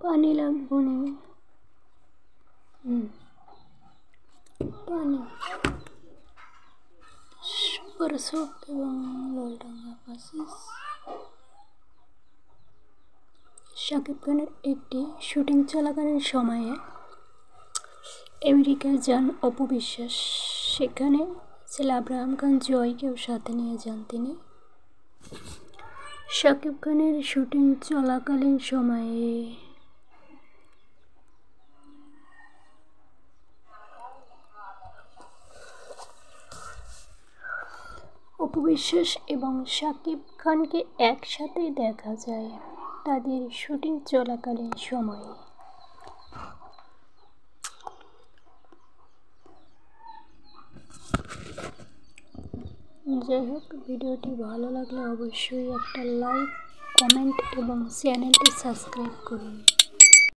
পানি লাগবো না। পানি সুপার শপ এবং লালডাঙ্গা বাসেস। শাকিব খানের একটি শুটিং চলাকালীন সময়ে আমেরিকায় যান অপু বিশ্বাস। সেখানে ছেলে আব্রাহাম খান জয়কেও সাথে নিয়ে যান তিনি। শাকিব খানের শুটিং চলাকালীন সময়ে অপু বিশ্বাস এবং শাকিব খানকে একসাথে দেখা যায় তাদের শুটিং চলাকালীন সময়ে। যাই হোক, ভিডিওটি ভালো লাগলে অবশ্যই একটা লাইক, কমেন্ট এবং চ্যানেলটি সাবস্ক্রাইব করুন।